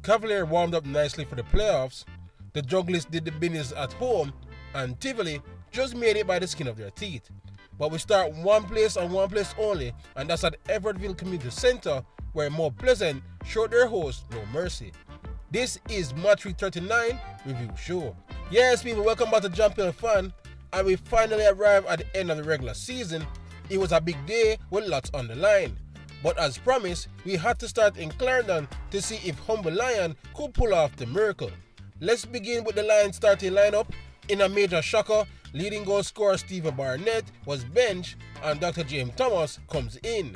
Cavalier warmed up nicely for the playoffs, the Jugglists did the business at home, and Tivoli just made it by the skin of their teeth. But we start one place and one place only, and that's at Everettville Community Centre, where Mount Pleasant showed their hosts no mercy. This is Match Week 39 Review Show. Yes people, welcome back to Champion Fan, and we finally arrived at the end of the regular season. It was a big day with lots on the line. But as promised, we had to start in Clarendon to see if Humble Lion could pull off the miracle. Let's begin with the Lions starting lineup. In a major shocker, leading goal scorer Stephen Arnett was benched and Dr. James Thomas comes in.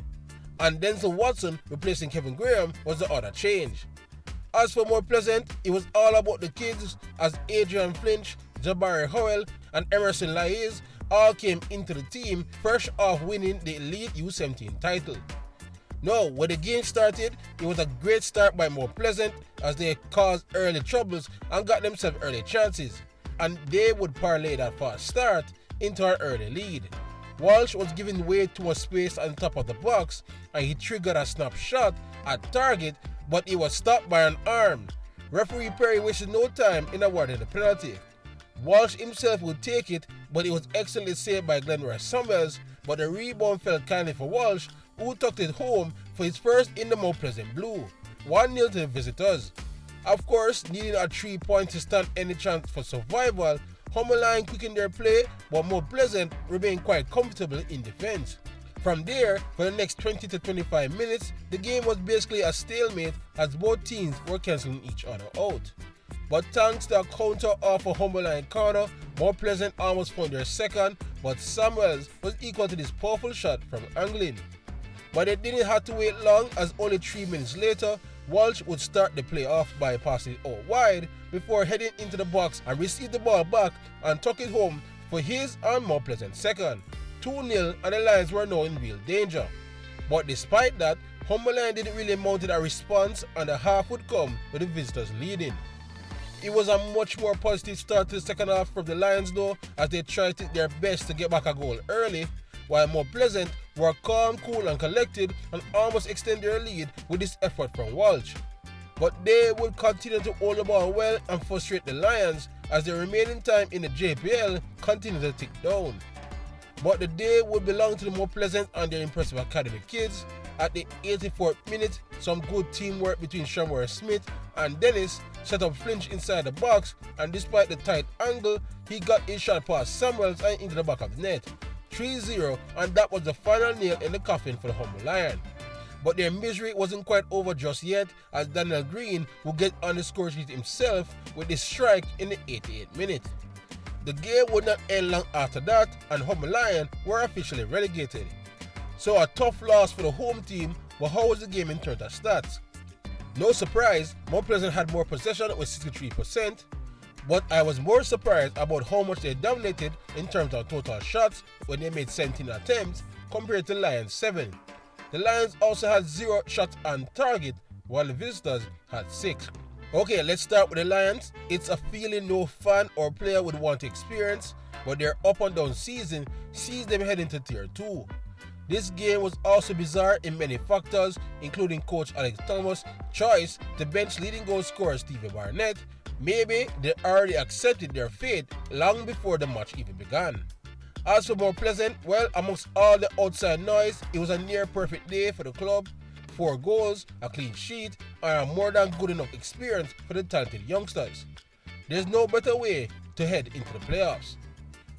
And Denzel Watson replacing Kevin Graham was the other change. As for Mount Pleasant, it was all about the kids as Adrian Flinch, Jabari Howell and Emerson Laiz all came into the team fresh off winning the Elite U17 title. No, when the game started, it was a great start by Mount Pleasant as they caused early troubles and got themselves early chances. And they would parlay that fast start into an early lead. Walsh was giving way too much space on top of the box and he triggered a snap shot at target, but it was stopped by an arm. Referee Perry wasted no time in awarding the penalty. Walsh himself would take it, but it was excellently saved by Glenroy Summers, but the rebound fell kindly for Walsh, who tucked it home for his first in the Mount Pleasant Blue. 1-0 to the visitors. Of course, needing a 3 point to stand any chance for survival, Humble Lion quickened their play, but Mount Pleasant remained quite comfortable in defense. From there, for the next 20 to 25 minutes, the game was basically a stalemate as both teams were cancelling each other out. But thanks to a counter off a Humble Lion corner, Mount Pleasant almost found their second, but Samuels was equal to this powerful shot from angling. But they didn't have to wait long as only 3 minutes later, Walsh would start the play off by passing it out wide before heading into the box and receive the ball back and tuck it home for his and Mount Pleasant second. 2-0 and the Lions were now in real danger. But despite that, Humble Lion didn't really mount a response and the half would come with the visitors leading. It was a much more positive start to the second half from the Lions though, as they tried their best to get back a goal early, while Mount Pleasant were calm, cool and collected and almost extend their lead with this effort from Walsh. But they would continue to hold the ball well and frustrate the Lions as the remaining time in the JPL continued to tick down. But the day would belong to the Mount Pleasant and their impressive academy kids. At the 84th minute, some good teamwork between Shamrock Smith and Dennis set up Flinch inside the box, and despite the tight angle, he got his shot past Samuels and into the back of the net. 3-0, and that was the final nail in the coffin for the Humble Lion. But their misery wasn't quite over just yet, as Daniel Green would get on the score sheet himself with his strike in the 88th minute. The game would not end long after that, and Humble Lion were officially relegated. So a tough loss for the home team, but how was the game in terms of stats? No surprise, Mount Pleasant had more possession with 63%, but I was more surprised about how much they dominated in terms of total shots when they made 17 attempts compared to Lions 7. The Lions also had 0 shots on target while the visitors had 6. Okay, let's start with the Lions. It's a feeling no fan or player would want to experience, but their up and down season sees them heading to Tier 2. This game was also bizarre in many factors, including coach Alex Thomas' choice to bench leading goal scorer Stephen Arnett. Maybe they already accepted their fate long before the match even began. As for Mount Pleasant, well, amongst all the outside noise, it was a near perfect day for the club. 4 goals, a clean sheet, and a more than good enough experience for the talented youngsters. There's no better way to head into the playoffs.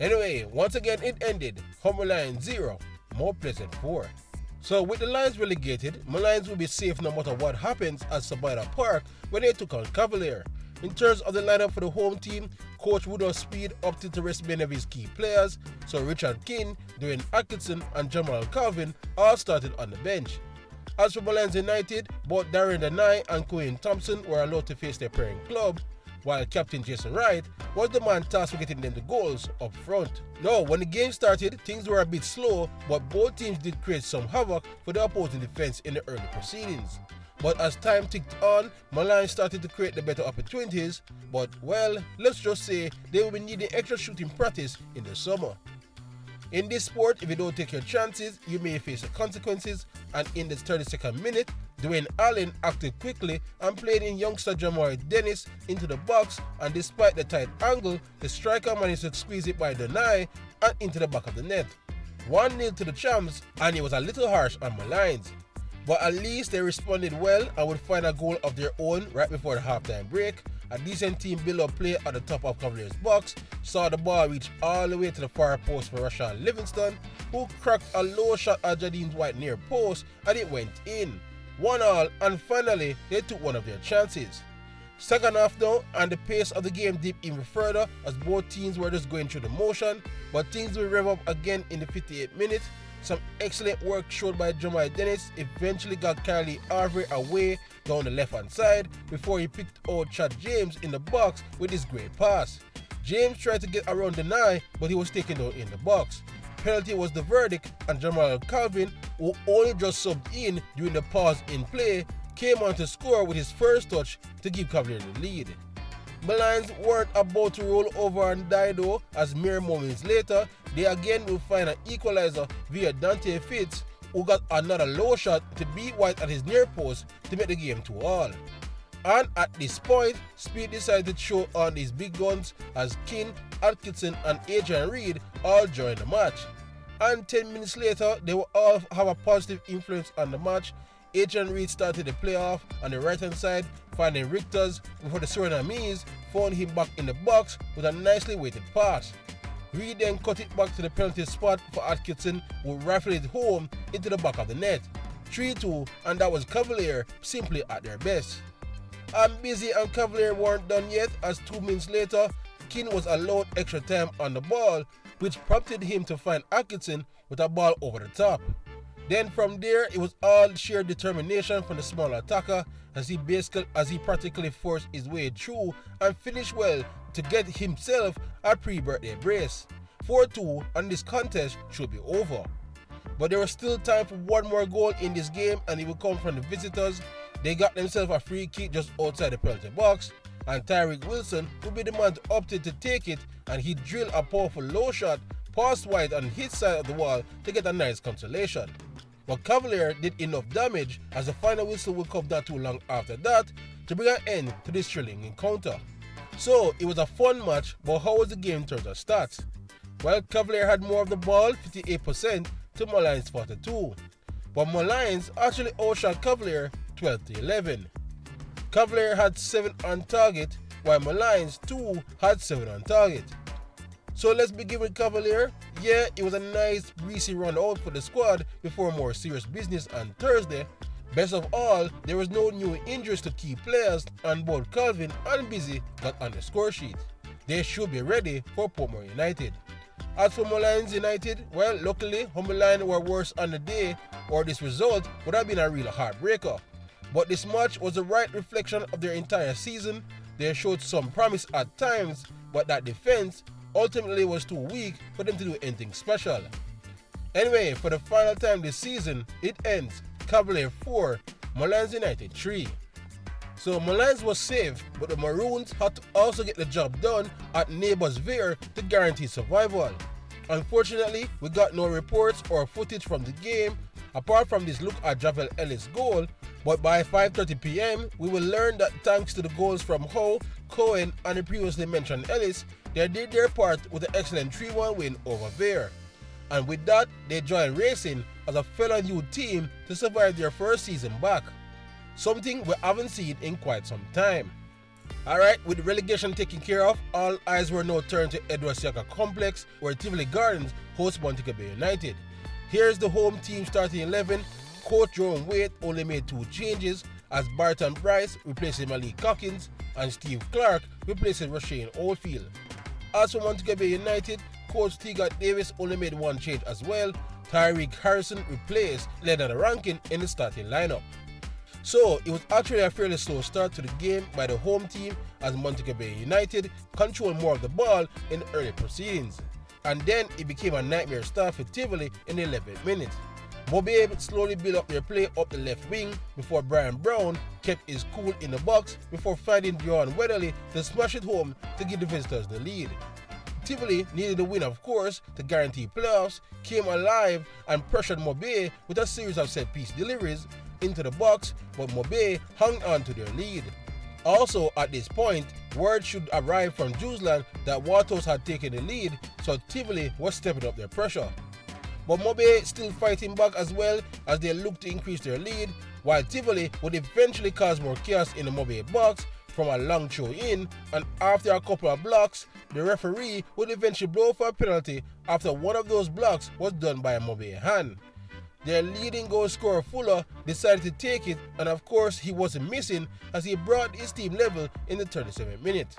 Anyway, once again it ended, Humble Lion 0, Mount Pleasant 4. So with the Lions relegated, Molynes will be safe no matter what happens at Sabina Park when they took on Cavalier. In terms of the lineup for the home team, coach would have speed up to rest many of his key players, so Richard King, Dwayne Atkinson and Jamal Calvin all started on the bench. As for Molynes United, both Darren Denai and Quinn Thompson were allowed to face their parent club, while captain Jason Wright was the man tasked with getting them the goals up front. Now, when the game started, things were a bit slow, but both teams did create some havoc for the opposing defense in the early proceedings. But as time ticked on, Molynes started to create the better opportunities, but well, let's just say they will be needing extra shooting practice in the summer. In this sport, if you don't take your chances, you may face the consequences, and in the 32nd minute, Dwayne Allen acted quickly and played in youngster Jamal Dennis into the box, and despite the tight angle, the striker managed to squeeze it by Donai and into the back of the net. 1-0 to the champs, and it was a little harsh on Molynes. But at least they responded well and would find a goal of their own right before the halftime break. A decent team build-up play at the top of Cavalier's box saw the ball reach all the way to the far post for Rashawn Livingston, who cracked a low shot at Jadine White near post, and it went in. 1-1, and finally they took one of their chances. Second half though, and the pace of the game dipped even further as both teams were just going through the motion, but things will rev up again in the 58th minute. Some excellent work showed by Jamal Dennis eventually got Kylie Harbour away down the left hand side before he picked out Chad James in the box with his great pass. James tried to get around Donai, but he was taken down in the box. Penalty was the verdict, and Jamal Calvin, who only just subbed in during the pause in play, came on to score with his first touch to give Cavalier the lead. Molynes weren't about to roll over and die though, as mere moments later, they again will find an equalizer via Dante Fitz, who got another low shot to beat White at his near post to make the game 2-2. And at this point, Speed decided to show on his big guns as King, Atkinson and Adrian Reed all joined the match. And 10 minutes later, they will all have a positive influence on the match. Adrian Reed started the playoff on the right hand side, finding Richter's before the Surinamese found him back in the box with a nicely weighted pass. Reed then cut it back to the penalty spot for Atkinson, who rifled it home into the back of the net. 3-2, and that was Cavalier simply at their best. And Busy and Cavalier weren't done yet, as 2 minutes later, King was allowed extra time on the ball, which prompted him to find Atkinson with a ball over the top. Then from there, it was all sheer determination from the small attacker as he practically forced his way through and finished well to get himself a pre-birthday brace. 4-2, and this contest should be over. But there was still time for one more goal in this game, and it will come from the visitors. They got themselves a free kick just outside the penalty box, and Tyreek Wilson would be the man to opted to take it, and he drilled a powerful low shot past White on his side of the wall to get a nice consolation. But Cavalier did enough damage, as the final whistle would come not too long after that to bring an end to this thrilling encounter. So it was a fun match, but how was the game in terms of stats? Well, Cavalier had more of the ball, 58%, to Molynes 42%. But Molynes actually outshot Cavalier 12-11. Cavalier had 7 on target, while Molynes too had 7 on target. So let's begin with Cavalier. Yeah, it was a nice breezy run out for the squad before more serious business on Thursday. Best of all, there was no new injuries to key players, and both Calvin and Busy got on the score sheet. They should be ready for Portmore United. As for Molynes United, well, luckily, Molynes were worse on the day, or this result would have been a real heartbreaker. But this match was the right reflection of their entire season. They showed some promise at times, but that defense ultimately was too weak for them to do anything special. Anyway, for the final time this season, it ends Cavalier 4, Molynes United 3. So Molynes was safe, but the Maroons had to also get the job done at neighbours Veer to guarantee survival. Unfortunately, we got no reports or footage from the game apart from this look at Javel Ellis' goal, but by 5:30 p.m. we will learn that thanks to the goals from Howe, Cohen and the previously mentioned Ellis, they did their part with an excellent 3-1 win over Veer. And with that, they joined Racing as a fellow new team to survive their first season back. Something we haven't seen in quite some time. Alright, with the relegation taken care of, all eyes were now turned to Edward Siaka Complex, where Tivoli Gardens hosts Montego United. Here's the home team starting 11. Coach Jerome Waite only made 2 changes, as Barton Bryce replacing Malik Cockins and Steve Clark replacing Roshane Oldfield. As for Montego United, Coach Teagat Davis only made 1 change as well. Tyreek Harrison replaced Leonard Rankin in the starting lineup. So it was actually a fairly slow start to the game by the home team, as Montego United controlled more of the ball in the early proceedings. And then it became a nightmare start for Tivoli in the 11th minute. Bobabe slowly built up their play up the left wing before Brian Brown kept his cool in the box before finding Bjorn Weatherly to smash it home to give the visitors the lead. Tivoli needed the win, of course, to guarantee playoffs, came alive and pressured Mobabe with a series of set-piece deliveries, into the box, but Mobe hung on to their lead. Also at this point, word should arrive from Jerusalem that Waterhouse had taken the lead, so Tivoli was stepping up their pressure. But Mobe still fighting back as well as they look to increase their lead, while Tivoli would eventually cause more chaos in the Mobe box from a long throw in, and after a couple of blocks, the referee would eventually blow for a penalty after one of those blocks was done by a Mobe hand. Their leading goal scorer Fuller decided to take it, and of course he wasn't missing as he brought his team level in the 37th minute.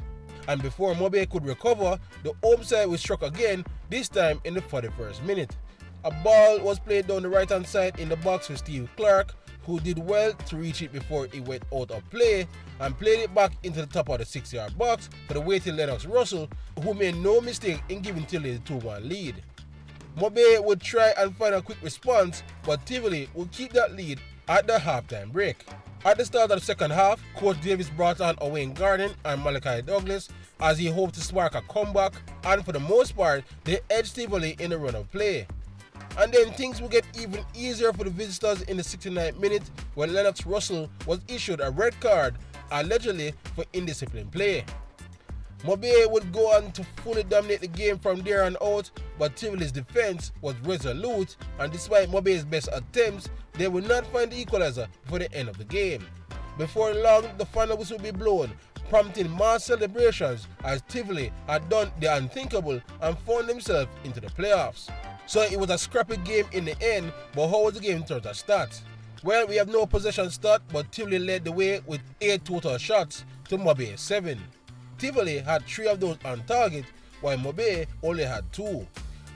And before Mobe could recover, the home side was struck again, this time in the 41st minute. A ball was played down the right hand side in the box for Steve Clark, who did well to reach it before it went out of play and played it back into the top of the 6-yard box for the waiting Lennox Russell, who made no mistake in giving Tivoli the 2-1 lead. Mobe would try and find a quick response, but Tivoli would keep that lead at the halftime break. At the start of the second half, Coach Davis brought on Owain Garden and Malachi Douglas as he hoped to spark a comeback, and for the most part, they edged Tivoli in the run of play. And then things would get even easier for the visitors in the 69th minute when Lennox Russell was issued a red card, allegedly for indisciplined play. Mobe would go on to fully dominate the game from there on out, but Tivoli's defense was resolute, and despite Mobe's best attempts, they would not find the equalizer before the end of the game. Before long, the final whistle would be blown, prompting mass celebrations as Tivoli had done the unthinkable and found themselves into the playoffs. So it was a scrappy game in the end, but how was the game in terms of stats? Well, we have no possession stat, but Tivoli led the way with 8 total shots to Mobe's 7. Tivoli had 3 of those on target, while Mobe only had 2.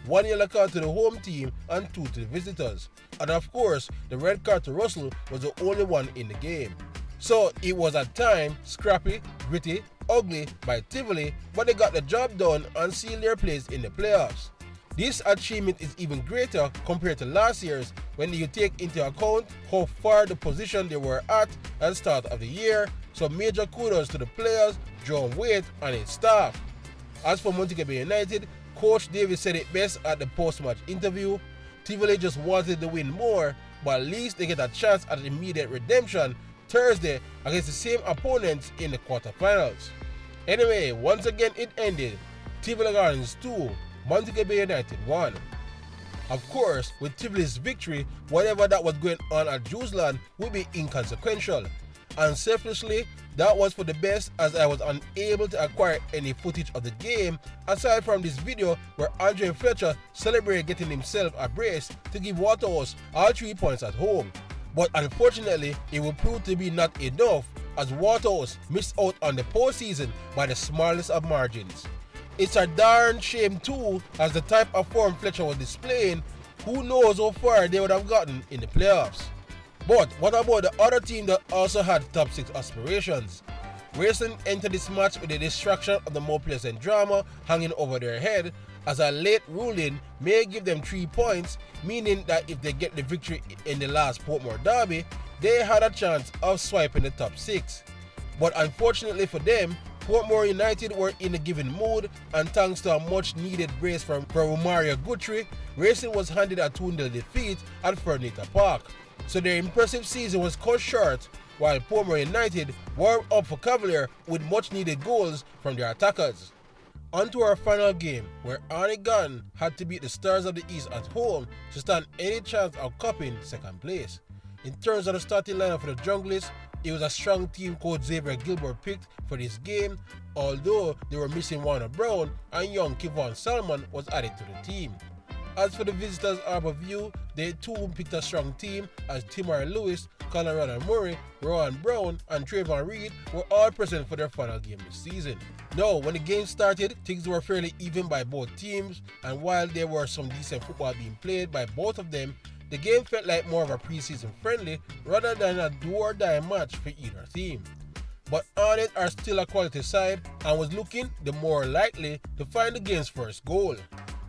1 yellow card to the home team and 2 to the visitors. And of course, the red card to Russell was the only one in the game. So it was at times scrappy, gritty, ugly by Tivoli, but they got the job done and sealed their place in the playoffs. This achievement is even greater compared to last year's when you take into account how far the position they were at the start of the year, so major kudos to the players, John Waite and his staff. As for Montego United, Coach Davis said it best at the post-match interview. Tivoli just wanted to win more, but at least they get a chance at immediate redemption Thursday against the same opponents in the quarterfinals. Anyway, once again it ended. Tivoli Gardens 2, Montego United 1. Of course, with Tivoli's victory, whatever that was going on at Jerusalem would be inconsequential. And selfishly, that was for the best as I was unable to acquire any footage of the game aside from this video where Andre Fletcher celebrated getting himself a brace to give Waterhouse all 3 points at home. But unfortunately, it will prove to be not enough as Waterhouse missed out on the postseason by the smallest of margins. It's a darn shame too, as the type of form Fletcher was displaying, who knows how far they would have gotten in the playoffs. But what about the other team that also had top 6 aspirations? Racing entered this match with the distraction of the more pleasant drama hanging over their head, as a late ruling may give them 3 points, meaning that if they get the victory in the last Portmore derby, they had a chance of swiping the top 6. But unfortunately for them, Portmore United were in a given mood, and thanks to a much needed brace from Romario Guthrie, Racing was handed a 2-0 defeat at Fernita Park. So their impressive season was cut short, while Portmore United were up for Cavalier with much needed goals from their attackers. On to our final game, where Arnett had to beat the Stars of the East at home to stand any chance of copying second place. In terms of the starting lineup for the Junglers, it was a strong team Coach Xavier Gilbert picked for this game, although they were missing Warner Brown and young Kevon Salmon was added to the team. As for the visitors' Harbour View, they too picked a strong team as Timar Lewis, Colorado Murray, Rowan Brown and Trayvon Reed were all present for their final game this season. Now, when the game started, things were fairly even by both teams, and while there were some decent football being played by both of them, the game felt like more of a preseason friendly rather than a do-or-die match for either team. But Arnett are still a quality side and was looking the more likely to find the game's first goal.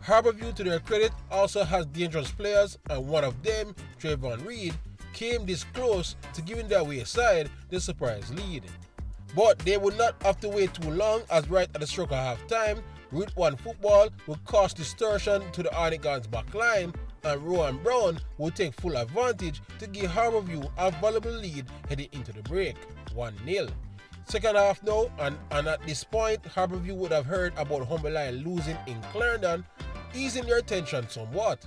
Harbourview, to their credit, also has dangerous players, and one of them, Trayvon Reed, came this close to giving their away side the surprise lead. But they would not have to wait too long, as right at the stroke of half time, Route 1 football would cause distortion to the Arnett back line, and Rowan Brown would take full advantage to give Harbourview a valuable lead heading into the break, 1-0. Second half now, and at this point, Harbourview would have heard about Molynes losing in Clarendon, easing their tension somewhat.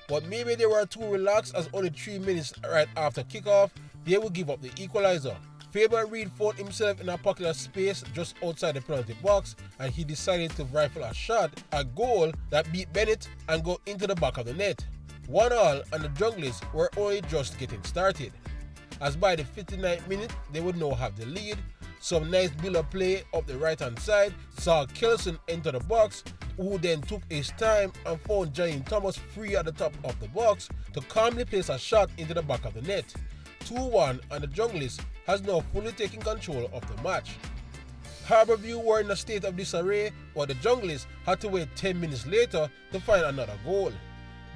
But maybe they were too relaxed, as only 3 minutes right after kickoff, they would give up the equalizer. Fabian Reid found himself in a popular space just outside the penalty box, and he decided to rifle a shot, a goal that beat Bennett and go into the back of the net. 1-1, and the Junglers were only just getting started, as by the 59th minute they would now have the lead. Some nice build-up play up the right-hand side saw Kelson enter the box, who then took his time and found James Thomas free at the top of the box to calmly place a shot into the back of the net. 2-1, and the Junglers has now fully taken control of the match. Harbourview were in a state of disarray, while the Junglers had to wait 10 minutes later to find another goal.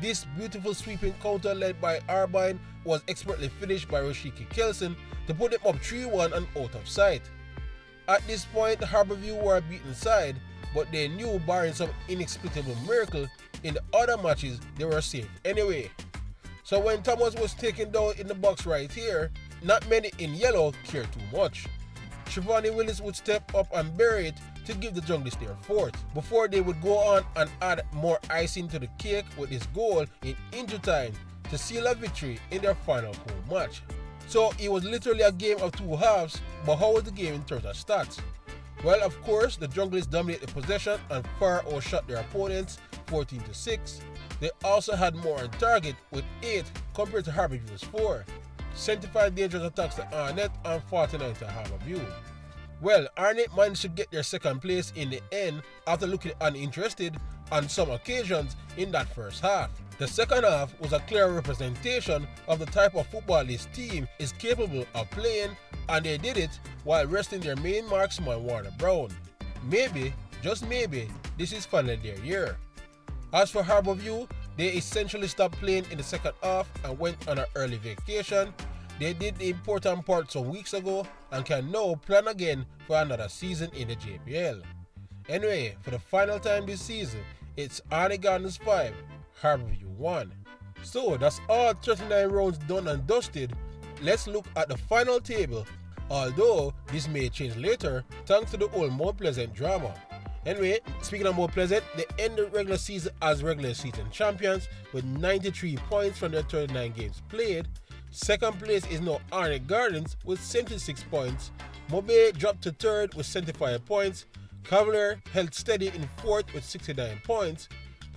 This beautiful sweeping counter led by Arbine was expertly finished by Rashiki Kelson to put them up 3-1 and out of sight. At this point, Harbourview were a beaten side, but they knew, barring some inexplicable miracle, in the other matches they were safe anyway. So when Thomas was taken down in the box right here, not many in yellow cared too much. Trevani Willis would step up and bury it to give the Junglers their fourth, before they would go on and add more icing to the cake with his goal in injury time to seal a victory in their final home match. So it was literally a game of two halves, but how was the game in terms of stats? Well, of course, the Junglers dominated the possession and far outshot their opponents 14-6. They also had more on target with 8 compared to Harbourview's 4. 75 dangerous attacks to Arnett and 49 to Harbourview. Well, Arnett managed to get their second place in the end after looking uninterested on some occasions in that first half. The second half was a clear representation of the type of football this team is capable of playing, and they did it while resting their main marksman Warner Brown. Maybe, just maybe, this is finally their year. As for Harbourview, they essentially stopped playing in the second half and went on an early vacation. They did the important part some weeks ago and can now plan again for another season in the JPL. Anyway, for the final time this season, it's Arnett Gardens 5, Harbourview 1. So that's all 39 rounds done and dusted. Let's look at the final table, although this may change later thanks to the old Mount Pleasant drama. Anyway, speaking of Mount Pleasant, they end the regular season as regular season champions with 93 points from their 39 games played. Second place is now Arnett Gardens with 76 points. Mobe dropped to third with 75 points. Cavalier held steady in fourth with 69 points.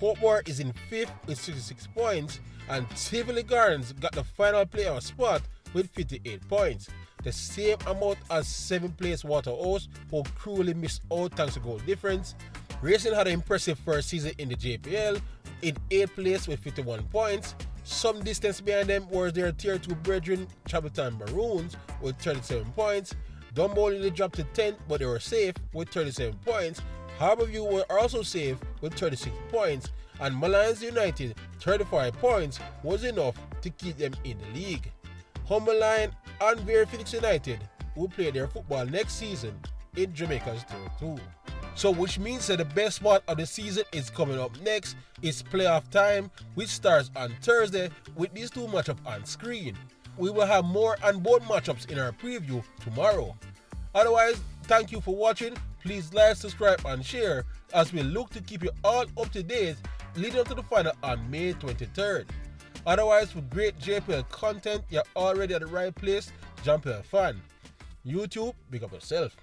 Portmore is in fifth with 66 points. And Tivoli Gardens got the final playoff spot with 58 points. The same amount as 7th place Waterhouse, who cruelly missed out thanks to goal difference. Racing had an impressive first season in the JPL, in 8th place with 51 points. Some distance behind them was their tier 2 brethren, Chabaton Maroons, with 37 points. Dumbo only dropped to 10th, but they were safe with 37 points. Harbourview were also safe with 36 points. And Molynes United, 35 points, was enough to keep them in the league. Molynes and Bear Phoenix United will play their football next season in Jamaica's Tier 2. So which means that the best part of the season is coming up next. It's playoff time, which starts on Thursday with these two matchups on screen. We will have more on both matchups in our preview tomorrow. Otherwise, thank you for watching. Please like, subscribe and share as we look to keep you all up to date leading up to the final on May 23rd. Otherwise, with great JPL content, you're already at the right place. Jump fan. YouTube, big up yourself.